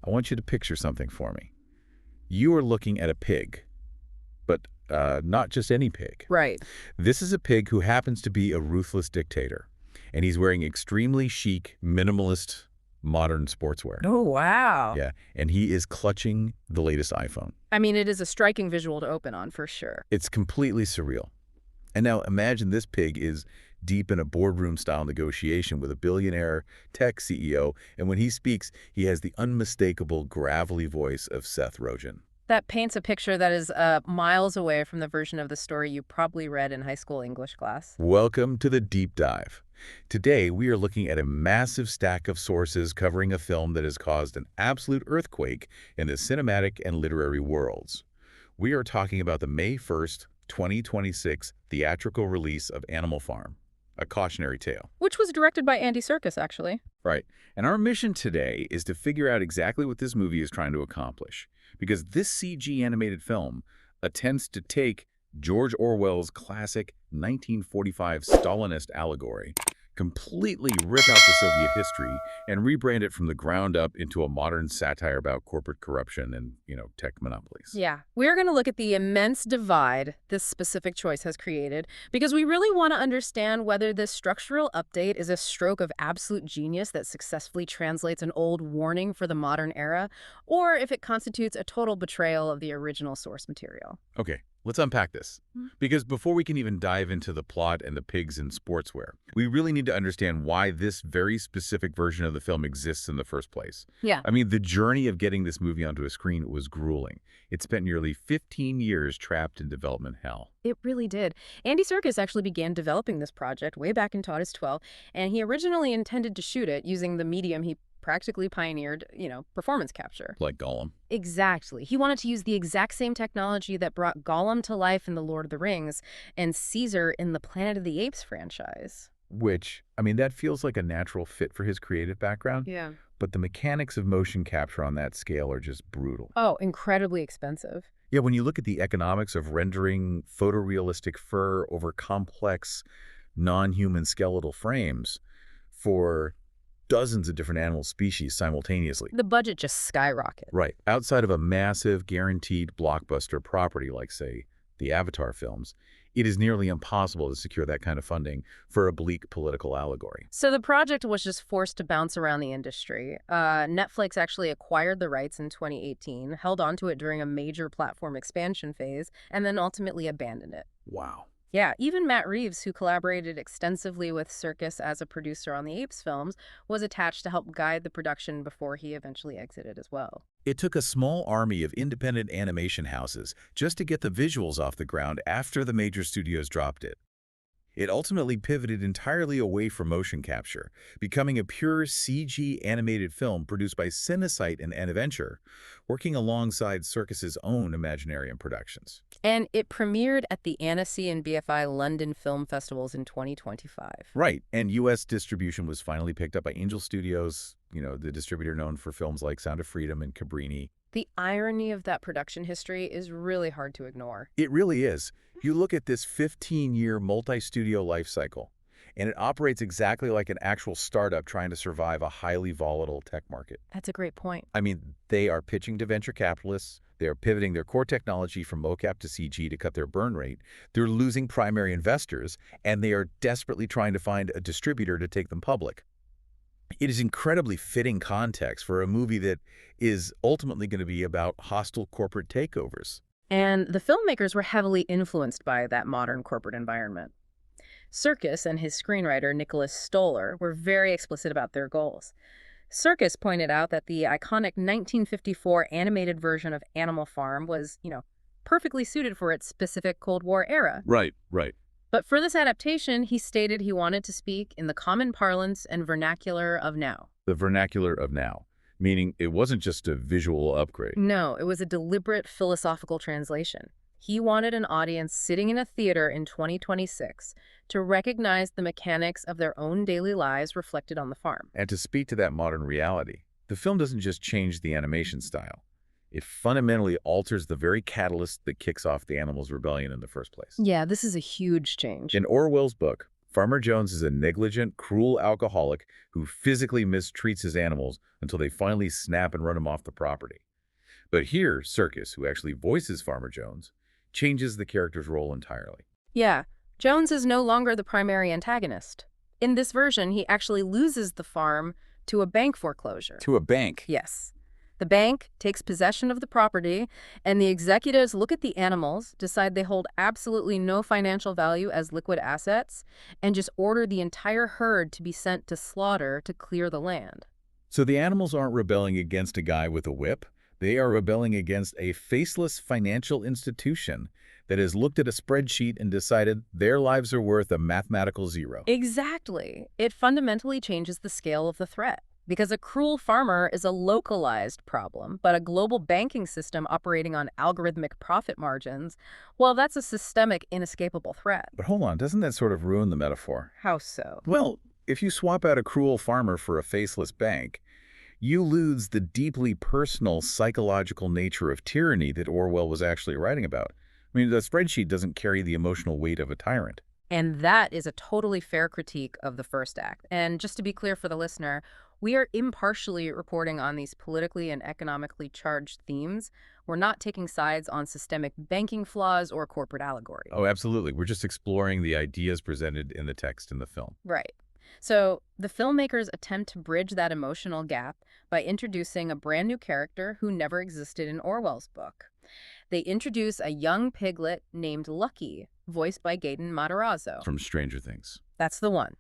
I want you to picture something for me. You are looking at a pig, but not just any pig. Right. This is a pig who happens to be a ruthless dictator, and he's wearing extremely chic, minimalist, modern sportswear. Oh, wow. Yeah, and he is clutching the latest iPhone. I mean, it is a striking visual to open on, for sure. It's completely surreal. And now imagine this pig is deep in a boardroom-style negotiation with a billionaire tech CEO, and when he speaks, he has the unmistakable, gravelly voice of Seth Rogen. That paints a picture that is miles away from the version of the story you probably read in high school English class. Welcome to the Deep Dive. Today, we are looking at a massive stack of sources covering a film that has caused an absolute earthquake in the cinematic and literary worlds. We are talking about the May 1st, 2026 theatrical release of Animal Farm, a cautionary tale. Which was directed by Andy Serkis, actually. Right. And our mission today is to figure out exactly what this movie is trying to accomplish. Because this CG animated film attempts to take George Orwell's classic 1945 Stalinist allegory, completely rip out the Soviet history, and rebrand it from the ground up into a modern satire about corporate corruption and, tech monopolies. Yeah. We're going to look at the immense divide this specific choice has created, because we really want to understand whether this structural update is a stroke of absolute genius that successfully translates an old warning for the modern era, or if it constitutes a total betrayal of the original source material. Okay. Let's unpack this, because before we can even dive into the plot and the pigs in sportswear, we really need to understand why this very specific version of the film exists in the first place. Yeah. I mean, the journey of getting this movie onto a screen was grueling. It spent nearly 15 years trapped in development hell. It really did. Andy Serkis actually began developing this project way back in 2012, and he originally intended to shoot it using the medium he practically pioneered, performance capture. Like Gollum. Exactly. He wanted to use the exact same technology that brought Gollum to life in The Lord of the Rings and Caesar in the Planet of the Apes franchise. Which, that feels like a natural fit for his creative background. Yeah. But the mechanics of motion capture on that scale are just brutal. Oh, incredibly expensive. Yeah, when you look at the economics of rendering photorealistic fur over complex, non-human skeletal frames for dozens of different animal species simultaneously. The budget just skyrockets. Right. Outside of a massive, guaranteed blockbuster property like, say, the Avatar films, it is nearly impossible to secure that kind of funding for a bleak political allegory. So the project was just forced to bounce around the industry. Netflix actually acquired the rights in 2018, held onto it during a major platform expansion phase, and then ultimately abandoned it. Wow. Yeah, even Matt Reeves, who collaborated extensively with Serkis as a producer on the Apes films, was attached to help guide the production before he eventually exited as well. It took a small army of independent animation houses just to get the visuals off the ground after the major studios dropped it. It ultimately pivoted entirely away from motion capture, becoming a pure CG animated film produced by Cinesite and Anaventure, working alongside Serkis's own Imaginarium productions. And it premiered at the Annecy and BFI London Film Festivals in 2025. Right, and U.S. distribution was finally picked up by Angel Studios, the distributor known for films like Sound of Freedom and Cabrini. The irony of that production history is really hard to ignore. It really is. You look at this 15-year multi-studio life cycle, and it operates exactly like an actual startup trying to survive a highly volatile tech market. That's a great point. They are pitching to venture capitalists. They are pivoting their core technology from mocap to CG to cut their burn rate. They're losing primary investors, and they are desperately trying to find a distributor to take them public. It is incredibly fitting context for a movie that is ultimately going to be about hostile corporate takeovers. And the filmmakers were heavily influenced by that modern corporate environment. Serkis and his screenwriter, Nicholas Stoller, were very explicit about their goals. Serkis pointed out that the iconic 1954 animated version of Animal Farm was, perfectly suited for its specific Cold War era. Right. But for this adaptation, he stated he wanted to speak in the common parlance and vernacular of now. The vernacular of now, meaning it wasn't just a visual upgrade. No, it was a deliberate philosophical translation. He wanted an audience sitting in a theater in 2026 to recognize the mechanics of their own daily lives reflected on the farm. And to speak to that modern reality, the film doesn't just change the animation style. It fundamentally alters the very catalyst that kicks off the animals' rebellion in the first place. Yeah, this is a huge change. In Orwell's book, Farmer Jones is a negligent, cruel alcoholic who physically mistreats his animals until they finally snap and run him off the property. But here, Serkis, who actually voices Farmer Jones, changes the character's role entirely. Yeah, Jones is no longer the primary antagonist. In this version, he actually loses the farm to a bank foreclosure. To a bank. Yes. The bank takes possession of the property, and the executives look at the animals, decide they hold absolutely no financial value as liquid assets, and just order the entire herd to be sent to slaughter to clear the land. So the animals aren't rebelling against a guy with a whip. They are rebelling against a faceless financial institution that has looked at a spreadsheet and decided their lives are worth a mathematical zero. Exactly. It fundamentally changes the scale of the threat. Because a cruel farmer is a localized problem, but a global banking system operating on algorithmic profit margins, well, that's a systemic, inescapable threat. But hold on, doesn't that sort of ruin the metaphor? How so? Well, if you swap out a cruel farmer for a faceless bank, you lose the deeply personal, psychological nature of tyranny that Orwell was actually writing about. I mean, the spreadsheet doesn't carry the emotional weight of a tyrant. And that is a totally fair critique of the first act. And just to be clear for the listener, we are impartially reporting on these politically and economically charged themes. We're not taking sides on systemic banking flaws or corporate allegory. Oh, absolutely. We're just exploring the ideas presented in the text in the film. Right. So the filmmakers attempt to bridge that emotional gap by introducing a brand new character who never existed in Orwell's book. They introduce a young piglet named Lucky, voiced by Gaten Matarazzo. From Stranger Things. That's the one.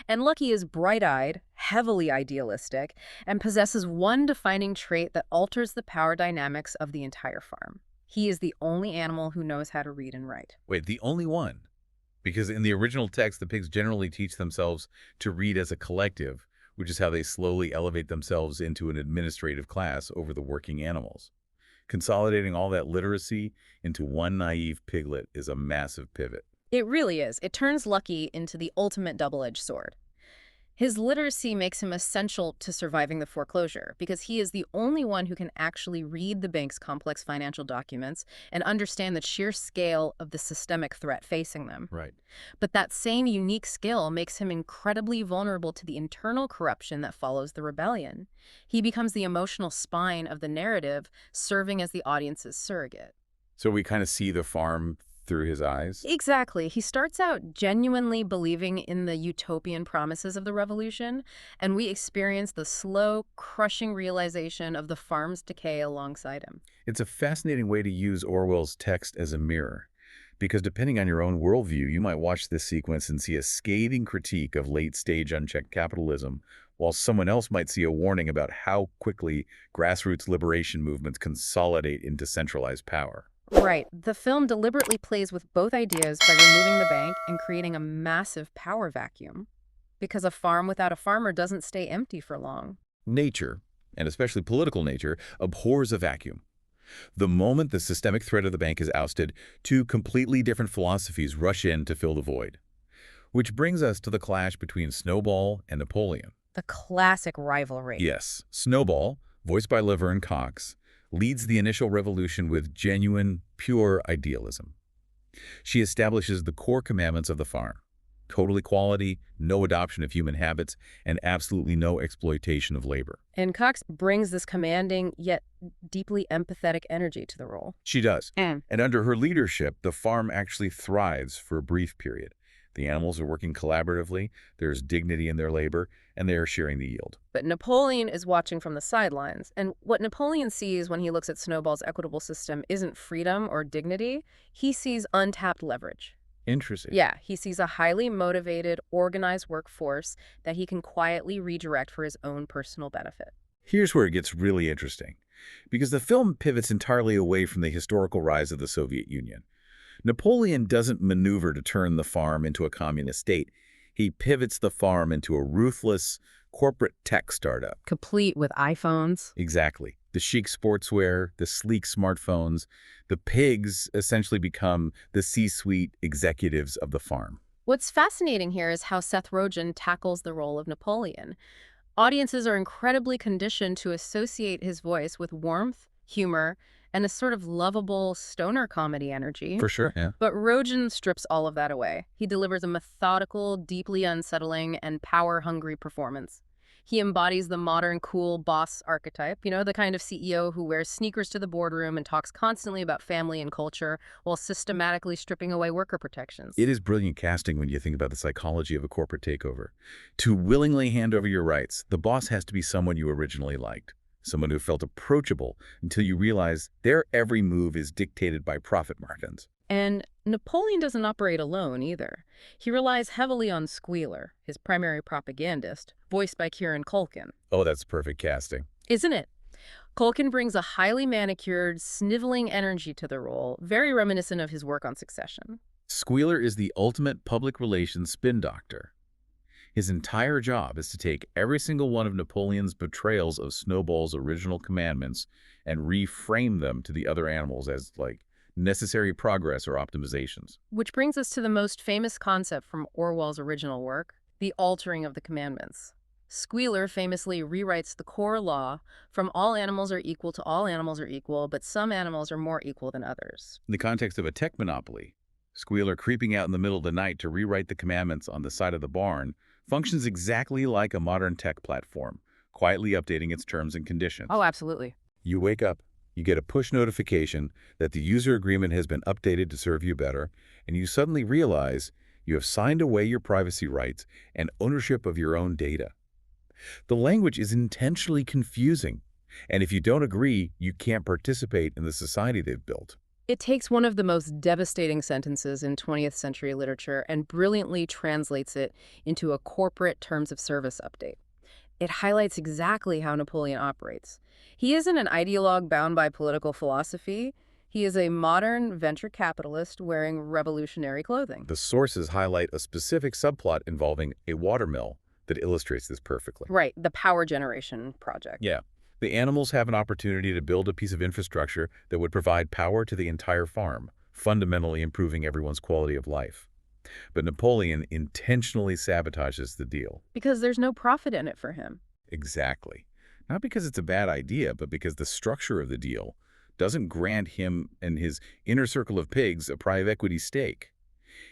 And Lucky is bright-eyed, heavily idealistic, and possesses one defining trait that alters the power dynamics of the entire farm. He is the only animal who knows how to read and write. Wait, the only one? Because in the original text, the pigs generally teach themselves to read as a collective, which is how they slowly elevate themselves into an administrative class over the working animals. Consolidating all that literacy into one naive piglet is a massive pivot. It really is. It turns Lucky into the ultimate double-edged sword. His literacy makes him essential to surviving the foreclosure because he is the only one who can actually read the bank's complex financial documents and understand the sheer scale of the systemic threat facing them. Right. But that same unique skill makes him incredibly vulnerable to the internal corruption that follows the rebellion. He becomes the emotional spine of the narrative, serving as the audience's surrogate. So we kind of see the farm through his eyes? Exactly. He starts out genuinely believing in the utopian promises of the revolution, and we experience the slow, crushing realization of the farm's decay alongside him. It's a fascinating way to use Orwell's text as a mirror, because depending on your own worldview, you might watch this sequence and see a scathing critique of late-stage unchecked capitalism, while someone else might see a warning about how quickly grassroots liberation movements consolidate into centralized power. Right. The film deliberately plays with both ideas by removing the bank and creating a massive power vacuum. Because a farm without a farmer doesn't stay empty for long. Nature, and especially political nature, abhors a vacuum. The moment the systemic threat of the bank is ousted, two completely different philosophies rush in to fill the void. Which brings us to the clash between Snowball and Napoleon. The classic rivalry. Yes, Snowball, voiced by Laverne Cox, leads the initial revolution with genuine, pure idealism. She establishes the core commandments of the farm: total equality, no adoption of human habits, and absolutely no exploitation of labor. And Cox brings this commanding yet deeply empathetic energy to the role. She does. And under her leadership, the farm actually thrives for a brief period. The animals are working collaboratively, there's dignity in their labor, and they are sharing the yield. But Napoleon is watching from the sidelines, and what Napoleon sees when he looks at Snowball's equitable system isn't freedom or dignity. He sees untapped leverage. Interesting. Yeah, he sees a highly motivated, organized workforce that he can quietly redirect for his own personal benefit. Here's where it gets really interesting, because the film pivots entirely away from the historical rise of the Soviet Union. Napoleon doesn't maneuver to turn the farm into a communist state. He pivots the farm into a ruthless corporate tech startup. Complete with iPhones. Exactly. The chic sportswear, the sleek smartphones, the pigs essentially become the C-suite executives of the farm. What's fascinating here is how Seth Rogen tackles the role of Napoleon. Audiences are incredibly conditioned to associate his voice with warmth, humor, and a sort of lovable stoner comedy energy. For sure, yeah. But Rogen strips all of that away. He delivers a methodical, deeply unsettling, and power-hungry performance. He embodies the modern cool boss archetype, the kind of CEO who wears sneakers to the boardroom and talks constantly about family and culture while systematically stripping away worker protections. It is brilliant casting when you think about the psychology of a corporate takeover. To willingly hand over your rights, the boss has to be someone you originally liked, someone who felt approachable until you realize their every move is dictated by profit margins. And Napoleon doesn't operate alone either. He relies heavily on Squealer, his primary propagandist, voiced by Kieran Culkin. Oh, that's perfect casting. Isn't it? Culkin brings a highly manicured, sniveling energy to the role, very reminiscent of his work on Succession. Squealer is the ultimate public relations spin doctor. His entire job is to take every single one of Napoleon's betrayals of Snowball's original commandments and reframe them to the other animals as, necessary progress or optimizations. Which brings us to the most famous concept from Orwell's original work, the altering of the commandments. Squealer famously rewrites the core law from all animals are equal to all animals are equal, but some animals are more equal than others. In the context of a tech monopoly, Squealer creeping out in the middle of the night to rewrite the commandments on the side of the barn functions exactly like a modern tech platform, quietly updating its terms and conditions. Oh, absolutely. You wake up, you get a push notification that the user agreement has been updated to serve you better, and you suddenly realize you have signed away your privacy rights and ownership of your own data. The language is intentionally confusing, and if you don't agree, you can't participate in the society they've built. It takes one of the most devastating sentences in 20th century literature and brilliantly translates it into a corporate terms of service update. It highlights exactly how Napoleon operates. He isn't an ideologue bound by political philosophy. He is a modern venture capitalist wearing revolutionary clothing. The sources highlight a specific subplot involving a watermill that illustrates this perfectly. Right, the power generation project. Yeah. The animals have an opportunity to build a piece of infrastructure that would provide power to the entire farm, fundamentally improving everyone's quality of life. But Napoleon intentionally sabotages the deal. Because there's no profit in it for him. Exactly. Not because it's a bad idea, but because the structure of the deal doesn't grant him and his inner circle of pigs a private equity stake.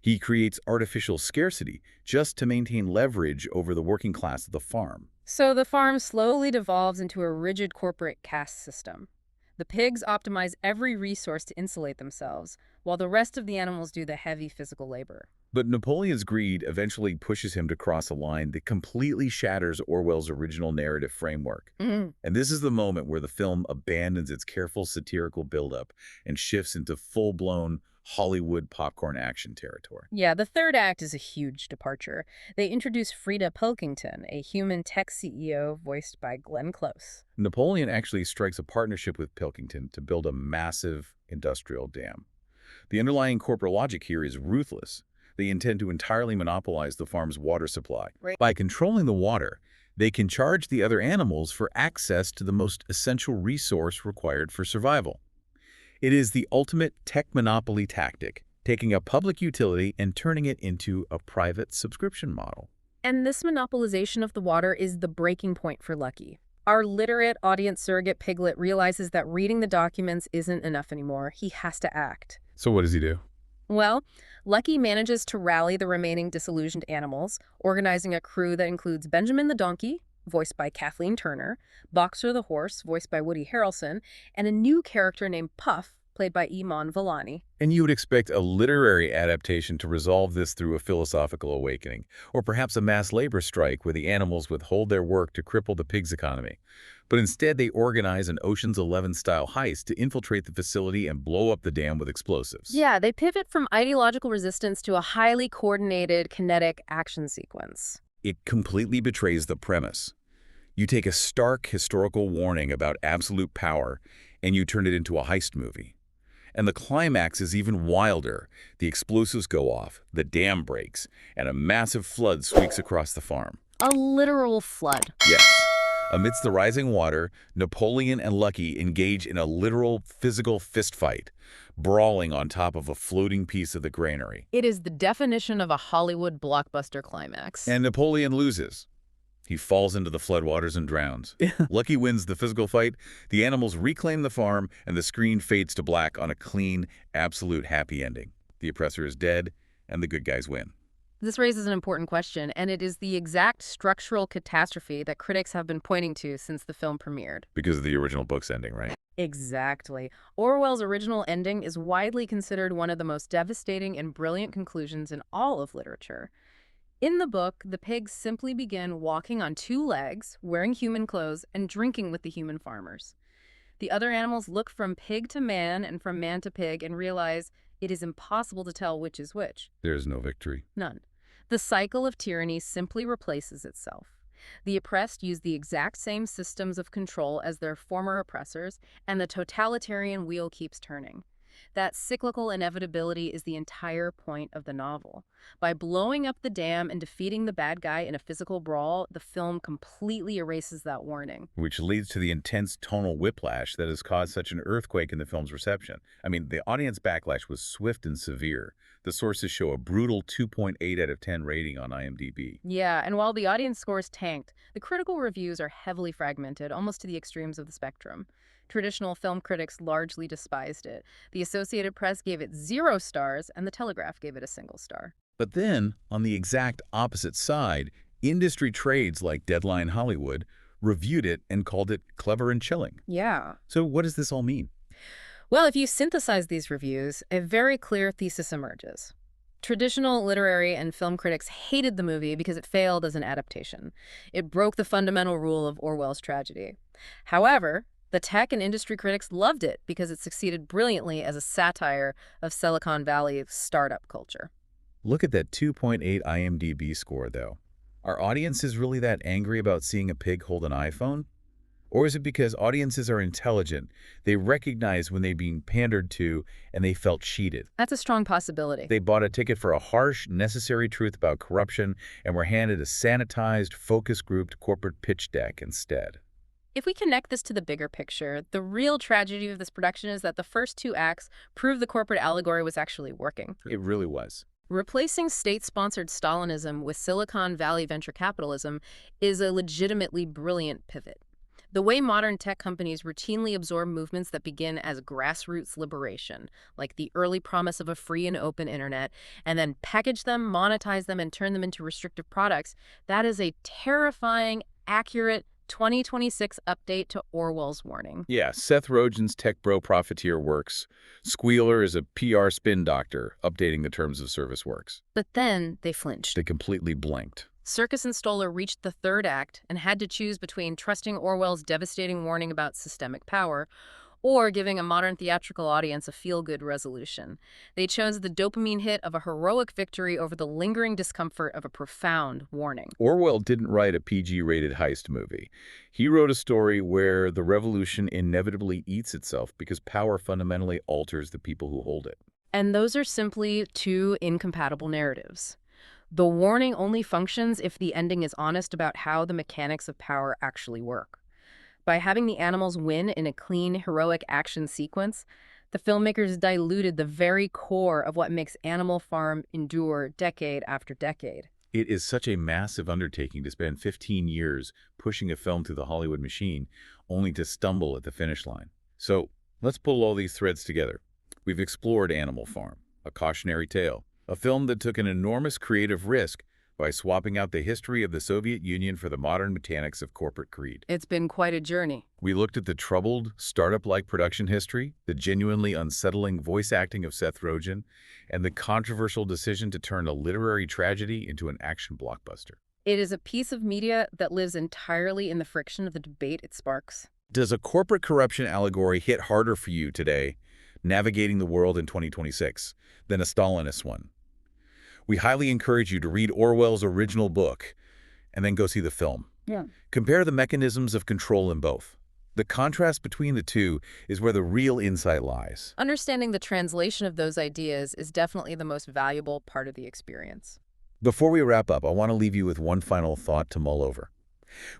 He creates artificial scarcity just to maintain leverage over the working class of the farm. So the farm slowly devolves into a rigid corporate caste system. The pigs optimize every resource to insulate themselves, while the rest of the animals do the heavy physical labor. But Napoleon's greed eventually pushes him to cross a line that completely shatters Orwell's original narrative framework. And this is the moment where the film abandons its careful satirical buildup and shifts into full-blown Hollywood popcorn action territory. Yeah, the third act is a huge departure. They introduce Frida Pilkington, a human tech CEO voiced by Glenn Close. Napoleon actually strikes a partnership with Pilkington to build a massive industrial dam. The underlying corporate logic here is ruthless. They intend to entirely monopolize the farm's water supply. Right. By controlling the water, they can charge the other animals for access to the most essential resource required for survival. It is the ultimate tech monopoly tactic, taking a public utility and turning it into a private subscription model. And this monopolization of the water is the breaking point for Lucky. Our literate audience surrogate piglet realizes that reading the documents isn't enough anymore. He has to act. So what does he do? Well, Lucky manages to rally the remaining disillusioned animals, organizing a crew that includes Benjamin the donkey, voiced by Kathleen Turner, Boxer the horse, voiced by Woody Harrelson, and a new character named Puff, played by Iman Vellani. And you would expect a literary adaptation to resolve this through a philosophical awakening, or perhaps a mass labor strike where the animals withhold their work to cripple the pig's economy. But instead, they organize an Ocean's 11-style heist to infiltrate the facility and blow up the dam with explosives. Yeah, they pivot from ideological resistance to a highly coordinated, kinetic action sequence. It completely betrays the premise. You take a stark historical warning about absolute power and you turn it into a heist movie. And the climax is even wilder. The explosives go off, the dam breaks, and a massive flood sweeps across the farm. A literal flood. Yes. Amidst the rising water, Napoleon and Lucky engage in a literal physical fistfight, brawling on top of a floating piece of the granary. It is the definition of a Hollywood blockbuster climax. And Napoleon loses. He falls into the floodwaters and drowns. Lucky wins the physical fight, the animals reclaim the farm, and the screen fades to black on a clean, absolute happy ending. The oppressor is dead, and the good guys win. This raises an important question, and it is the exact structural catastrophe that critics have been pointing to since the film premiered. Because of the original book's ending, right? Exactly. Orwell's original ending is widely considered one of the most devastating and brilliant conclusions in all of literature. In the book, the pigs simply begin walking on two legs, wearing human clothes, and drinking with the human farmers. The other animals look from pig to man and from man to pig and realize it is impossible to tell which is which. There's no victory. None. The cycle of tyranny simply replaces itself. The oppressed use the exact same systems of control as their former oppressors, and the totalitarian wheel keeps turning. That cyclical inevitability is the entire point of the novel. By blowing up the dam and defeating the bad guy in a physical brawl, the film completely erases that warning. Which leads to the intense tonal whiplash that has caused such an earthquake in the film's reception. I mean, the audience backlash was swift and severe. The sources show a brutal 2.8 out of 10 rating on IMDb. Yeah, and while the audience scores tanked, the critical reviews are heavily fragmented, almost to the extremes of the spectrum. Traditional film critics largely despised it. The Associated Press gave it 0 stars, and The Telegraph gave it a single star. But then, on the exact opposite side, industry trades like Deadline Hollywood reviewed it and called it clever and chilling. Yeah. So what does this all mean? Well, if you synthesize these reviews, a very clear thesis emerges. Traditional literary and film critics hated the movie because it failed as an adaptation. It broke the fundamental rule of Orwell's tragedy. However, the tech and industry critics loved it because it succeeded brilliantly as a satire of Silicon Valley startup culture. Look at that 2.8 IMDb score, though. Are audiences really that angry about seeing a pig hold an iPhone? Or is it because audiences are intelligent, they recognize when they're being pandered to, and they felt cheated? That's a strong possibility. They bought a ticket for a harsh, necessary truth about corruption and were handed a sanitized, focus-grouped corporate pitch deck instead. If we connect this to the bigger picture, the real tragedy of this production is that the first 2 acts prove the corporate allegory was actually working. It really was. Replacing state-sponsored Stalinism with Silicon Valley venture capitalism is a legitimately brilliant pivot. The way modern tech companies routinely absorb movements that begin as grassroots liberation, like the early promise of a free and open internet, and then package them, monetize them, and turn them into restrictive products, that is a terrifying, accurate 2026 update to Orwell's warning. Yeah, Seth Rogen's tech bro profiteer works. Squealer is a PR spin doctor, updating the terms of service works. But then they flinched. They completely blinked. Serkis and Stoller reached the 3rd act and had to choose between trusting Orwell's devastating warning about systemic power or giving a modern theatrical audience a feel-good resolution. They chose the dopamine hit of a heroic victory over the lingering discomfort of a profound warning. Orwell didn't write a PG-rated heist movie. He wrote a story where the revolution inevitably eats itself because power fundamentally alters the people who hold it. And those are simply 2 incompatible narratives. The warning only functions if the ending is honest about how the mechanics of power actually work. By having the animals win in a clean, heroic action sequence, the filmmakers diluted the very core of what makes Animal Farm endure decade after decade. It is such a massive undertaking to spend 15 years pushing a film through the Hollywood machine, only to stumble at the finish line. So let's pull all these threads together. We've explored Animal Farm, a cautionary tale. A film that took an enormous creative risk by swapping out the history of the Soviet Union for the modern mechanics of corporate greed. It's been quite a journey. We looked at the troubled, startup-like production history, the genuinely unsettling voice acting of Seth Rogen, and the controversial decision to turn a literary tragedy into an action blockbuster. It is a piece of media that lives entirely in the friction of the debate it sparks. Does a corporate corruption allegory hit harder for you today, navigating the world in 2026, than a Stalinist one? We highly encourage you to read Orwell's original book and then go see the film. Yeah. Compare the mechanisms of control in both. The contrast between the two is where the real insight lies. Understanding the translation of those ideas is definitely the most valuable part of the experience. Before we wrap up, I want to leave you with one final thought to mull over.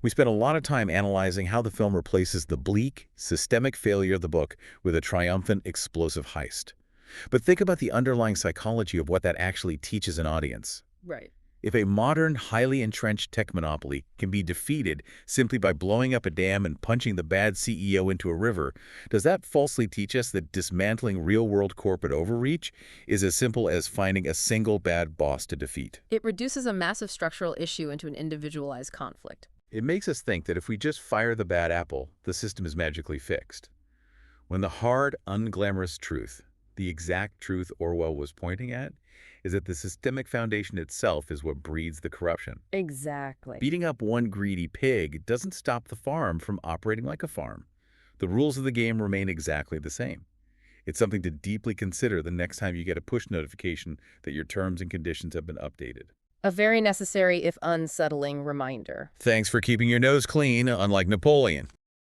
We spent a lot of time analyzing how the film replaces the bleak, systemic failure of the book with a triumphant, explosive heist. But think about the underlying psychology of what that actually teaches an audience. Right. If a modern, highly entrenched tech monopoly can be defeated simply by blowing up a dam and punching the bad CEO into a river, does that falsely teach us that dismantling real-world corporate overreach is as simple as finding a single bad boss to defeat? It reduces a massive structural issue into an individualized conflict. It makes us think that if we just fire the bad apple, the system is magically fixed. When the hard, unglamorous truth, the exact truth Orwell was pointing at, is that the systemic foundation itself is what breeds the corruption. Exactly. Beating up one greedy pig doesn't stop the farm from operating like a farm. The rules of the game remain exactly the same. It's something to deeply consider the next time you get a push notification that your terms and conditions have been updated. A very necessary, if unsettling, reminder. Thanks for keeping your nose clean, unlike Napoleon.